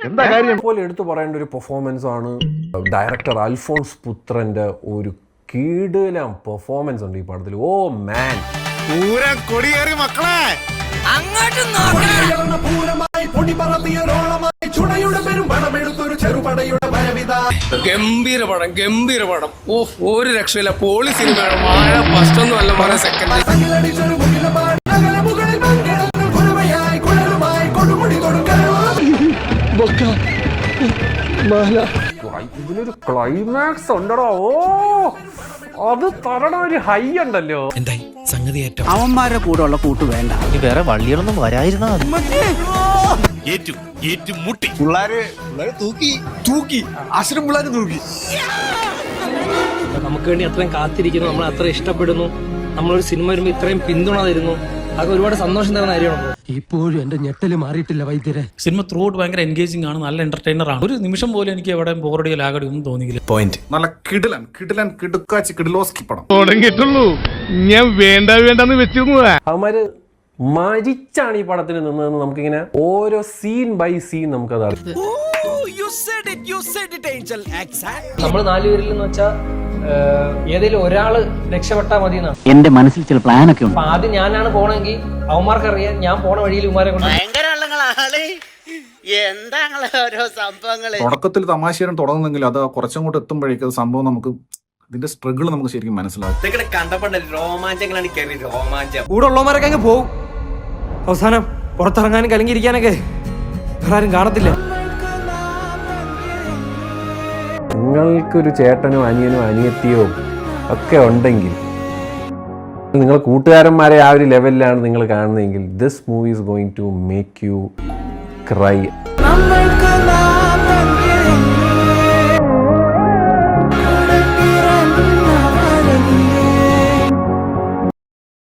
എന്താ കാര്യം പോലെ എടുത്തു പറയേണ്ട ഒരു പെർഫോമൻസ് ആണ് ഡയറക്ടർ അൽഫോൺസ് പുത്രന്റെ ഒരു കീടലം പെർഫോമൻസ് ഉണ്ട് ഈ പടത്തിൽ. ഓ മാൻ, കൊടിയേറി മക്കളെ ഗംഭീര പടം. ഓ ഒരു രക്ഷയില്ല. പോളി സിനിമയാണ്. വാഴ ഫസ്റ്റ് ഒന്നും അല്ല, മോനെ സെക്കൻഡ്. ഇതിനൊരു ക്ലൈമാക്സ് ഉണ്ടോ? ഓ അത് തരണ ഒരു ഹൈ ഉണ്ടല്ലോ. അവന്മാരുടെ കൂടെ ഉള്ള കൂട്ട് വേണ്ട. വേറെ വള്ളിയൊന്നും വരായിരുന്നാ നമുക്ക് വേണ്ടി അത്രയും കാത്തിരിക്കുന്നു, നമ്മൾ അത്ര ഇഷ്ടപ്പെടുന്നു, നമ്മളൊരു സിനിമ വരുമ്പോൾ ഇത്രയും പിന്തുണ തരുന്നു. അതൊക്കെ ഒരുപാട് സന്തോഷം തരുന്ന കാര്യമാണ്. ഇപ്പോഴും എന്റെ ഞെട്ടല് മാറിയിട്ടില്ല വൈദ്യരെ. സിനിമ ത്രൂ ഔട്ട് ഭയങ്കര എൻഗേജിംഗ് ആണ്, നല്ല എന്റർടൈനർ ആണ്. ഒരു നിമിഷം പോലും എനിക്ക് എവിടെ ബോറടിയോ ലാഗടിയോ ഒന്നും തോന്നിയില്ല. നല്ല കിടുക്കാച്ചി കിടിലോസ്കി പടം തുടങ്ങിയിട്ടുള്ളൂ. ഞാൻ വേണ്ടെന്ന് വെച്ചിരുന്നതാ. അവന്മാര് മരിച്ചാണ് ഈ പടത്തിന് നിന്നതെന്ന് നമുക്കിങ്ങനെ ഓരോ സീൻ ബൈ സീൻ നമുക്കത് അറിയാം. നമ്മൾ 4 പേരിൽ എന്ന് വെച്ചാൽ ഏതെങ്കിലും ഒരാള് രക്ഷപ്പെട്ടാൽ മതി എന്നാണ് എന്റെ മനസ്സിൽ ചില പ്ലാനൊക്കെ ഉണ്ട്. അപ്പൊ ആദ്യം ഞാനാണ് പോണെങ്കിൽ അവന്മാർക്കറിയാം ഞാൻ പോണ വഴിയിൽ ഉമാരെ കൊണ്ട് തുടക്കത്തിൽ തമാശയായിട്ട് തുടങ്ങുന്നെങ്കിൽ അത് കുറച്ചും കൂടെ എത്തുമ്പോഴേക്കും അത് സംഭവം നമുക്ക് ഇതിന്റെ സ്ട്രഗിൾ നമുക്ക് ശരിക്കും മനസ്സിലാവും. കൂടെ ഉള്ളവന്മാരൊക്കെ അങ്ങ് പോവും. അവസാനം പുറത്തിറങ്ങാനും കലങ്ങിയിരിക്കാനൊക്കെ ആരും കാണത്തില്ല. നിങ്ങൾക്കൊരു ചേട്ടനും അനിയനും അനിയത്തിയോ ഒക്കെ ഉണ്ടെങ്കിൽ, നിങ്ങൾ കൂട്ടുകാരന്മാരെ ആ ഒരു ലെവലിലാണ് നിങ്ങൾ കാണുന്നതെങ്കിൽ, this movie is going to make you cry.